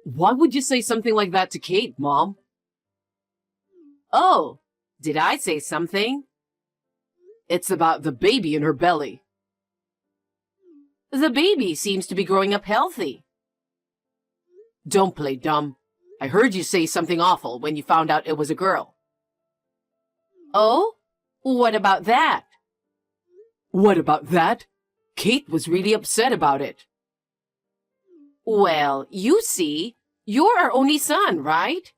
Why would you say something like that to Kate, Mom? Oh, did I say something? It's about the baby in her belly. The baby seems to be growing up healthy. Don't play dumb. I heard you say something awful when you found out it was a girl. Oh? What about that? What about that? Kate was really upset about it. Well, you see, you're our only son, right?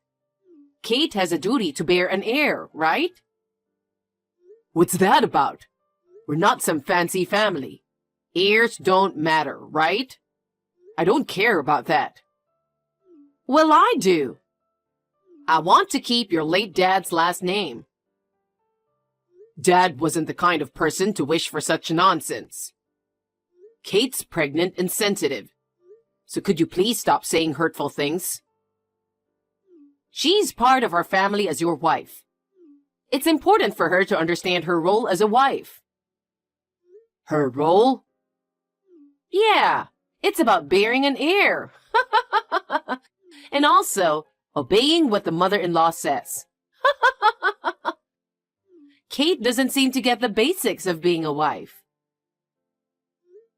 Kate has a duty to bear an heir, right? What's that about? We're not some fancy family. Heirs don't matter, right? I don't care about that. Well, I do. I want to keep your late dad's last name. Dad wasn't the kind of person to wish for such nonsense. Kate's pregnant and sensitive. So could you please stop saying hurtful things? She's part of our family as your wife. It's important for her to understand her role as a wife. Her role? Yeah, it's about bearing an heir. And also, obeying what the mother-in-law says. Kate doesn't seem to get the basics of being a wife.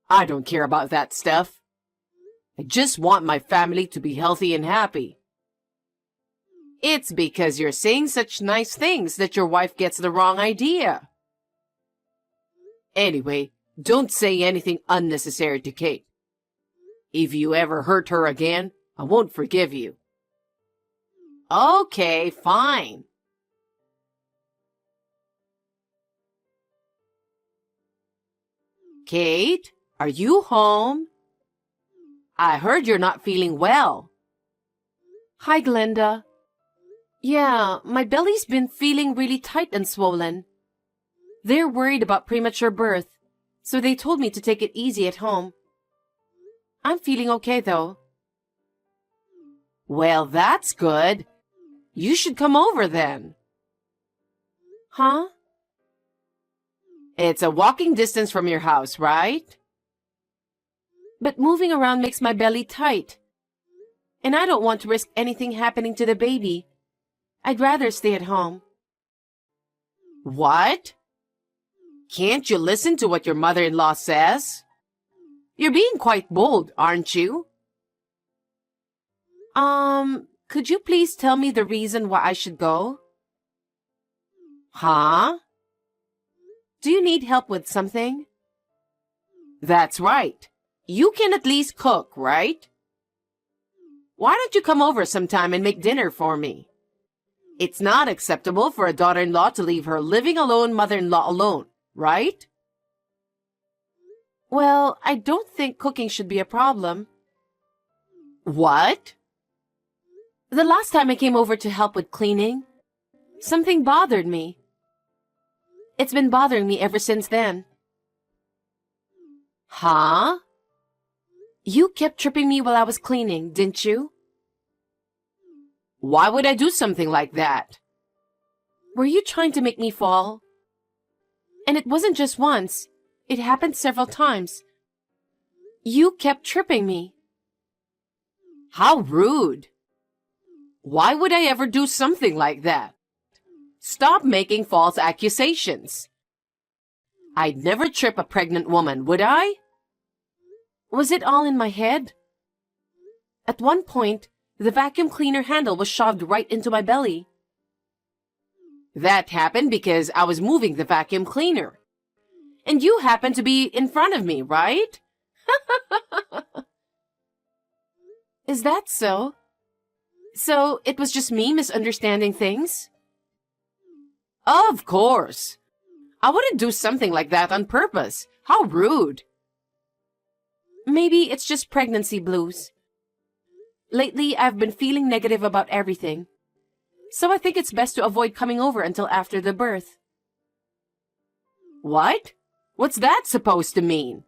I don't care about that stuff. I just want my family to be healthy and happy. It's because you're saying such nice things that your wife gets the wrong idea. Anyway, don't say anything unnecessary to Kate. If you ever hurt her again, I won't forgive you. Okay, fine. Kate, are you home? I heard you're not feeling well. Hi, Glenda. Yeah, my belly's been feeling really tight and swollen. They're worried about premature birth, so they told me to take it easy at home. I'm feeling okay, though. Well, that's good. You should come over then. Huh? It's a walking distance from your house, right? But moving around makes my belly tight. And I don't want to risk anything happening to the baby. I'd rather stay at home. What? Can't you listen to what your mother-in-law says? You're being quite bold, aren't you? Could you please tell me the reason why I should go? Huh? Do you need help with something? That's right. You can at least cook, right? Why don't you come over sometime and make dinner for me? It's not acceptable for a daughter-in-law to leave her living alone mother-in-law alone, right? Well, I don't think cooking should be a problem. What? The last time I came over to help with cleaning, something bothered me. It's been bothering me ever since then. Huh? You kept tripping me while I was cleaning, didn't you? Why would I do something like that? Were you trying to make me fall? And it wasn't just once. It happened several times. You kept tripping me. How rude. Why would I ever do something like that? Stop making false accusations. I'd never trip a pregnant woman, would I? Was it all in my head? At one point, the vacuum cleaner handle was shoved right into my belly. That happened because I was moving the vacuum cleaner. And you happened to be in front of me, right? Is that so? So it was just me misunderstanding things? Of course. I wouldn't do something like that on purpose. How rude. Maybe it's just pregnancy blues. Lately, I've been feeling negative about everything. So I think it's best to avoid coming over until after the birth. What? What's that supposed to mean?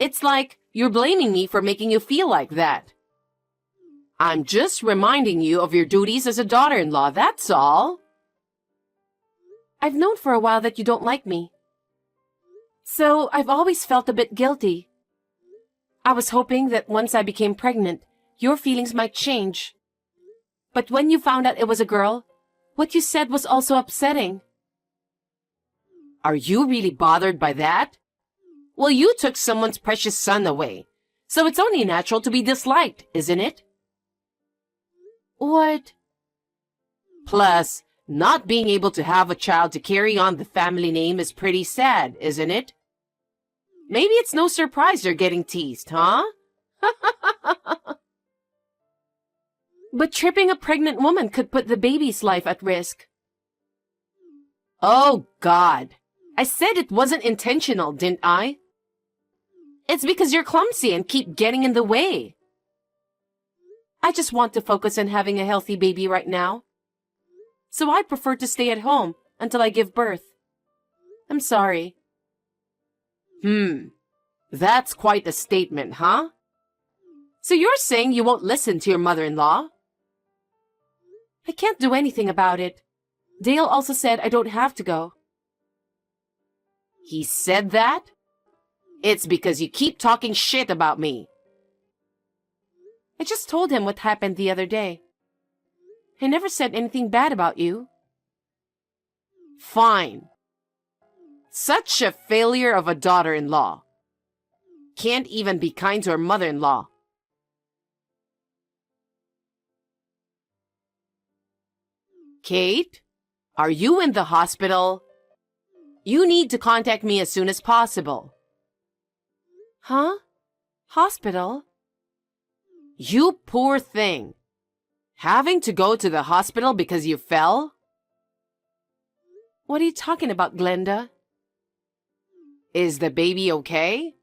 It's like you're blaming me for making you feel like that. I'm just reminding you of your duties as a daughter-in-law, that's all. I've known for a while that you don't like me. So I've always felt a bit guilty. I was hoping that once I became pregnant, your feelings might change. But when you found out it was a girl, what you said was also upsetting. Are you really bothered by that? Well, you took someone's precious son away, so it's only natural to be disliked, isn't it? What? Plus, not being able to have a child to carry on the family name is pretty sad, isn't it? Maybe it's no surprise you're getting teased, huh? But tripping a pregnant woman could put the baby's life at risk. Oh, God. I said it wasn't intentional, didn't I? It's because you're clumsy and keep getting in the way. I just want to focus on having a healthy baby right now. So I prefer to stay at home until I give birth. I'm sorry. That's quite a statement, huh? So you're saying you won't listen to your mother-in-law? I can't do anything about it. Dale also said I don't have to go. He said that? It's because you keep talking shit about me. I just told him what happened the other day. I never said anything bad about you. Fine. Such a failure of a daughter-in-law. Can't even be kind to her mother-in-law. Kate, are you in the hospital? You need to contact me as soon as possible. Huh? Hospital? You poor thing. Having to go to the hospital because you fell? What are you talking about, Glenda? Is the baby okay?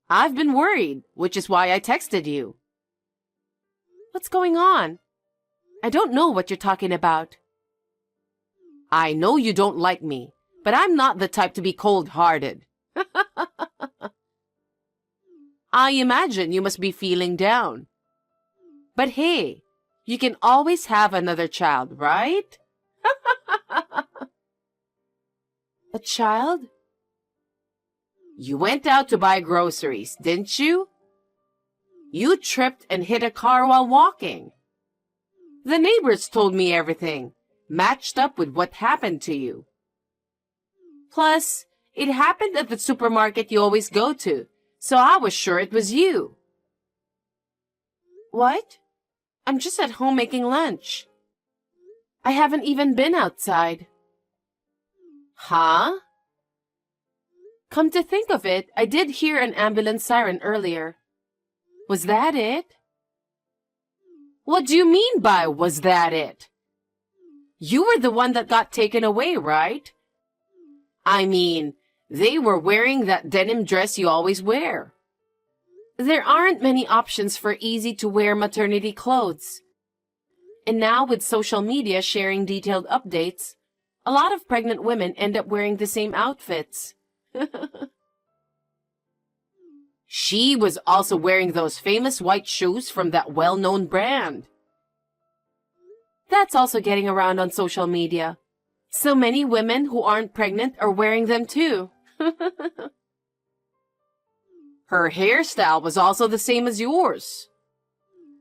I've been worried, which is why I texted you. What's going on? I don't know what you're talking about. I know you don't like me, but I'm not the type to be cold-hearted. I imagine you must be feeling down. But hey, you can always have another child, right? A child? You went out to buy groceries, didn't you? You tripped and hit a car while walking. The neighbors told me everything, matched up with what happened to you. Plus, it happened at the supermarket you always go to, so I was sure it was you. What? I'm just at home making lunch. I haven't even been outside. Huh? Come to think of it, I did hear an ambulance siren earlier. Was that it? What do you mean by, was that it? You were the one that got taken away, right? I mean, they were wearing that denim dress you always wear. There aren't many options for easy-to-wear maternity clothes. And now with social media sharing detailed updates, a lot of pregnant women end up wearing the same outfits. She was also wearing those famous white shoes from that well-known brand. That's also getting around on social media. So many women who aren't pregnant are wearing them too. Her hairstyle was also the same as yours.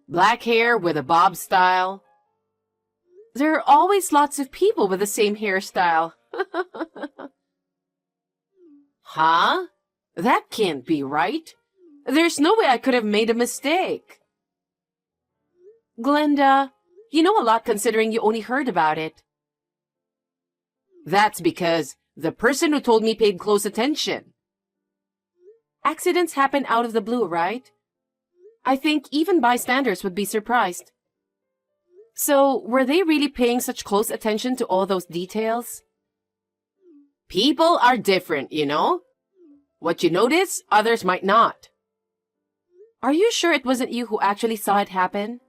Black hair with a bob style. There are always lots of people with the same hairstyle. Huh? That can't be right. There's no way I could have made a mistake. Glenda, you know a lot considering you only heard about it. That's because the person who told me paid close attention. Accidents happen out of the blue, right? I think even bystanders would be surprised. So, were they really paying such close attention to all those details? People are different, you know? What you notice, others might not. Are you sure it wasn't you who actually saw it happen?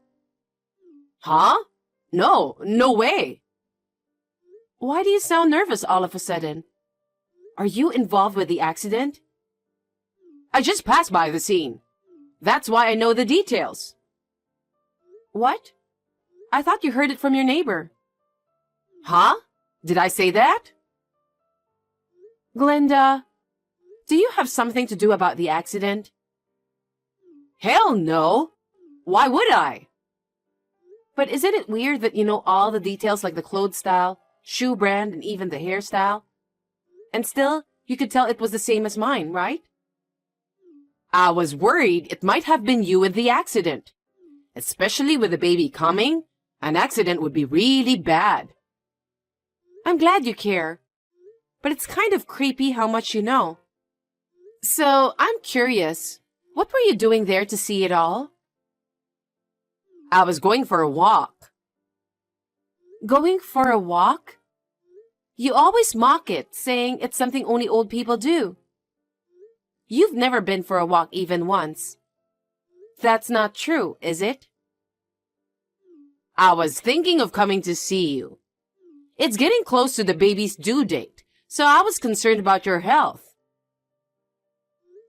Huh? No way. Why do you sound nervous all of a sudden? Are you involved with the accident? I just passed by the scene. That's why I know the details. What? I thought you heard it from your neighbor. Huh? Did I say that? Glenda, do you have something to do about the accident? Hell no. Why would I? But isn't it weird that you know all the details like the clothes style, shoe brand, and even the hairstyle? And still, you could tell it was the same as mine, right? I was worried it might have been you in the accident. Especially with the baby coming, an accident would be really bad. I'm glad you care. But it's kind of creepy how much you know. So, I'm curious. What were you doing there to see it all? I was going for a walk. Going for a walk? You always mock it, saying it's something only old people do. You've never been for a walk even once. That's not true, is it? I was thinking of coming to see you. It's getting close to the baby's due date, so I was concerned about your health.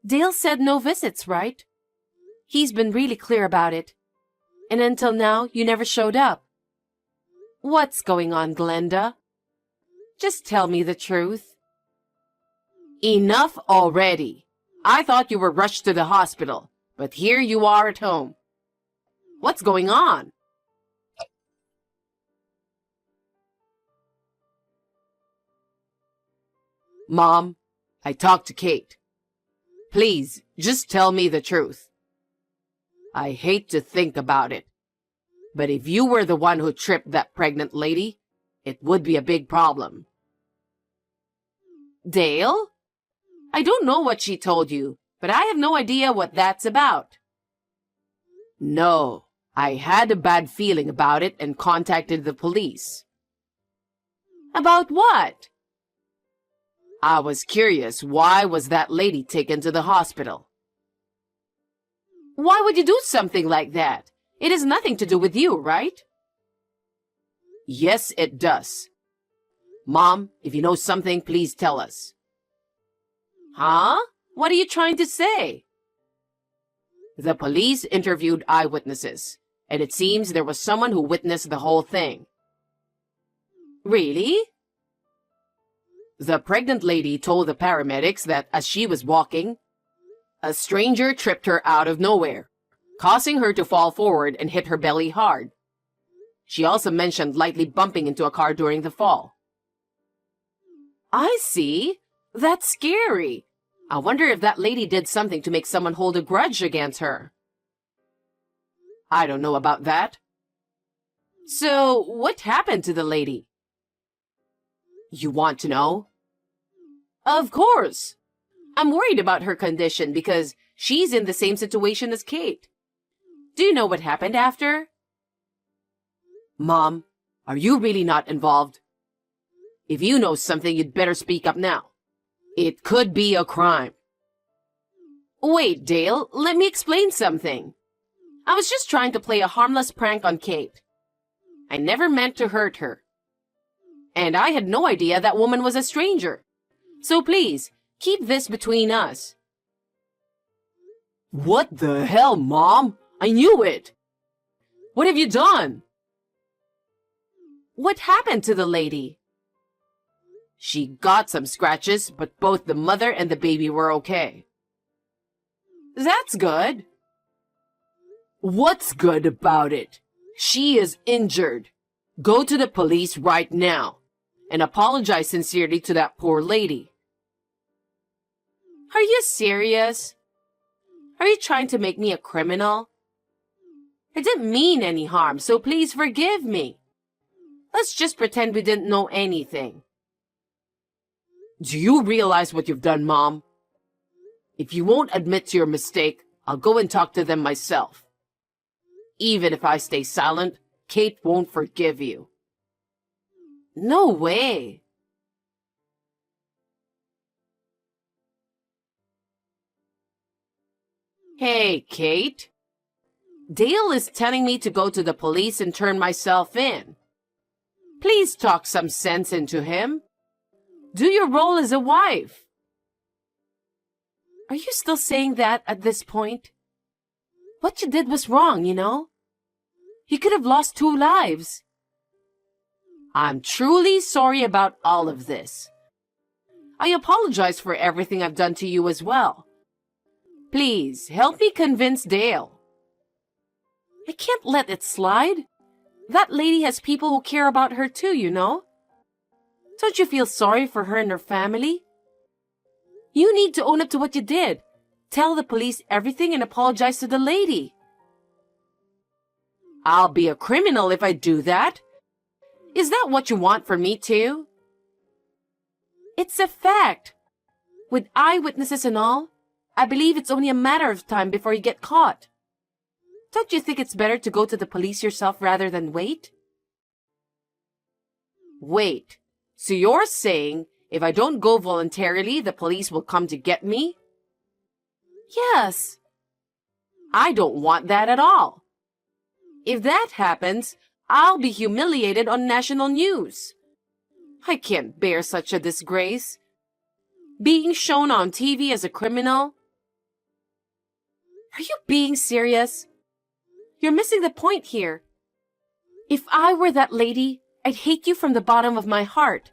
Dale said no visits, right? He's been really clear about it. And until now, you never showed up. What's going on, Glenda? Just tell me the truth. Enough already. I thought you were rushed to the hospital, but here you are at home. What's going on? Mom, I talked to Kate. Please, just tell me the truth. I hate to think about it, but if you were the one who tripped that pregnant lady, it would be a big problem. Dale? I don't know what she told you, but I have no idea what that's about. No, I had a bad feeling about it and contacted the police. About what? I was curious, why was that lady taken to the hospital? Why would you do something like that? It has nothing to do with you, right? Yes, it does. Mom, if you know something, please tell us. Huh? What are you trying to say? The police interviewed eyewitnesses, and it seems there was someone who witnessed the whole thing. Really? The pregnant lady told the paramedics that as she was walking, a stranger tripped her out of nowhere, causing her to fall forward and hit her belly hard. She also mentioned lightly bumping into a car during the fall. I see. That's scary. I wonder if that lady did something to make someone hold a grudge against her. I don't know about that. So, what happened to the lady? You want to know? Of course. I'm worried about her condition because she's in the same situation as Kate. Do you know what happened after? Mom, are you really not involved? If you know something, you'd better speak up now. It could be a crime. Wait, Dale, let me explain something. I was just trying to play a harmless prank on Kate. I never meant to hurt her. And I had no idea that woman was a stranger. So please, keep this between us. What the hell, Mom? I knew it! What have you done? What happened to the lady? She got some scratches, but both the mother and the baby were okay. That's good. What's good about it? She is injured. Go to the police right now and apologize sincerely to that poor lady. Are you serious? Are you trying to make me a criminal? I didn't mean any harm, so please forgive me. Let's just pretend we didn't know anything. Do you realize what you've done, Mom? If you won't admit to your mistake, I'll go and talk to them myself. Even if I stay silent, Kate won't forgive you. No way. Hey, Kate. Dale is telling me to go to the police and turn myself in. Please talk some sense into him. Do your role as a wife. Are you still saying that at this point? What you did was wrong, you know? You could have lost 2 lives. I'm truly sorry about all of this. I apologize for everything I've done to you as well. Please, help me convince Dale. I can't let it slide. That lady has people who care about her too, you know. Don't you feel sorry for her and her family? You need to own up to what you did. Tell the police everything and apologize to the lady. I'll be a criminal if I do that. Is that what you want from me too? It's a fact. With eyewitnesses and all, I believe it's only a matter of time before you get caught. Don't you think it's better to go to the police yourself rather than wait? Wait, so you're saying if I don't go voluntarily, the police will come to get me? Yes. I don't want that at all. If that happens, I'll be humiliated on national news. I can't bear such a disgrace. Being shown on TV as a criminal. Are you being serious? You're missing the point here. If I were that lady, I'd hate you from the bottom of my heart.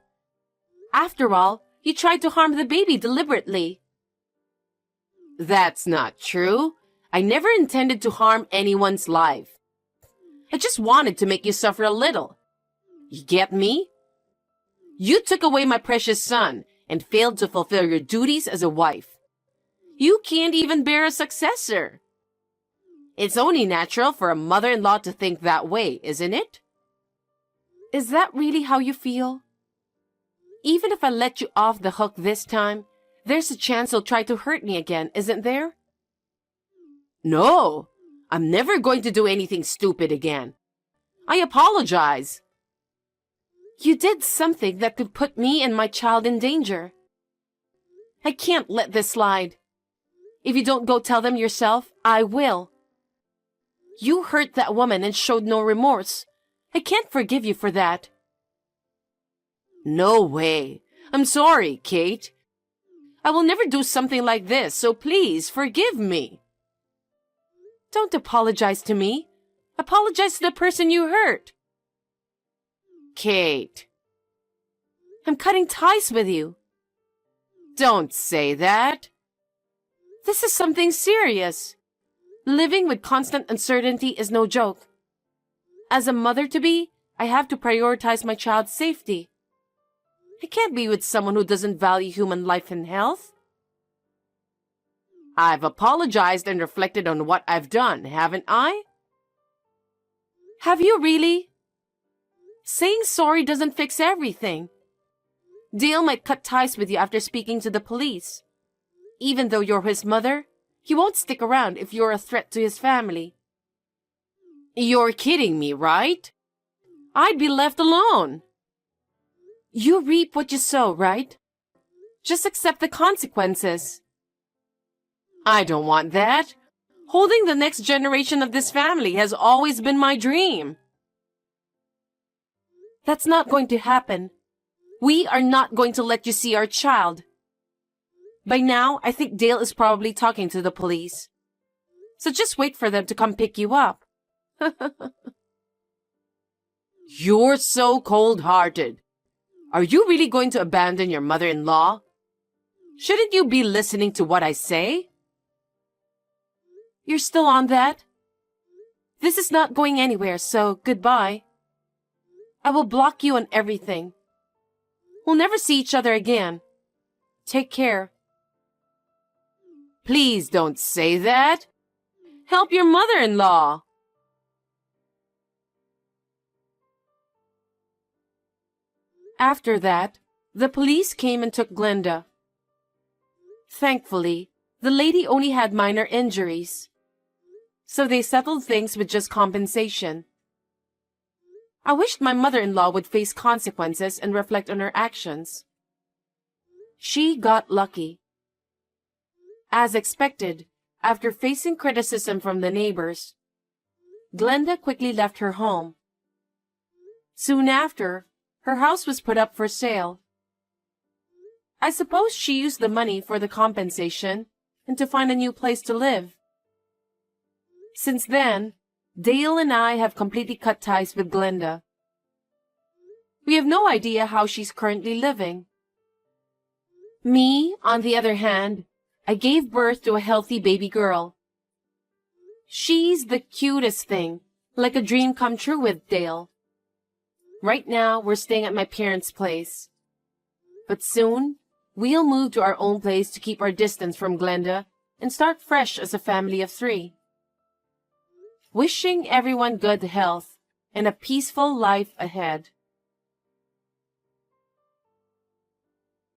After all, you tried to harm the baby deliberately. That's not true. I never intended to harm anyone's life. I just wanted to make you suffer a little. You get me? You took away my precious son and failed to fulfill your duties as a wife. You can't even bear a successor. It's only natural for a mother-in-law to think that way, isn't it? Is that really how you feel? Even if I let you off the hook this time, there's a chance you'll try to hurt me again, isn't there? No, I'm never going to do anything stupid again. I apologize. You did something that could put me and my child in danger. I can't let this slide. If you don't go tell them yourself, I will. You hurt that woman and showed no remorse. I can't forgive you for that. No way. I'm sorry, Kate. I will never do something like this, so please forgive me. Don't apologize to me. Apologize to the person you hurt. Kate. I'm cutting ties with you. Don't say that. This is something serious. Living with constant uncertainty is no joke. As a mother-to-be, I have to prioritize my child's safety. I can't be with someone who doesn't value human life and health. I've apologized and reflected on what I've done, haven't I? Have you really? Saying sorry doesn't fix everything. Dale might cut ties with you after speaking to the police. Even though you're his mother, he won't stick around if you're a threat to his family. You're kidding me, right? I'd be left alone. You reap what you sow, right? Just accept the consequences. I don't want that. Holding the next generation of this family has always been my dream. That's not going to happen. We are not going to let you see our child. By now, I think Dale is probably talking to the police. So just wait for them to come pick you up. You're so cold-hearted. Are you really going to abandon your mother-in-law? Shouldn't you be listening to what I say? You're still on that? This is not going anywhere, so goodbye. I will block you on everything. We'll never see each other again. Take care. Please don't say that. Help your mother-in-law. After that, the police came and took Glenda. Thankfully, the lady only had minor injuries, so they settled things with just compensation. I wished my mother-in-law would face consequences and reflect on her actions. She got lucky. As expected, after facing criticism from the neighbors, Glenda quickly left her home. Soon after, her house was put up for sale. I suppose she used the money for the compensation and to find a new place to live. Since then, Dale and I have completely cut ties with Glenda. We have no idea how she's currently living. Me, on the other hand, I gave birth to a healthy baby girl. She's the cutest thing, like a dream come true with Dale. Right now, we're staying at my parents' place. But soon, we'll move to our own place to keep our distance from Glenda and start fresh as a family of 3. Wishing everyone good health and a peaceful life ahead.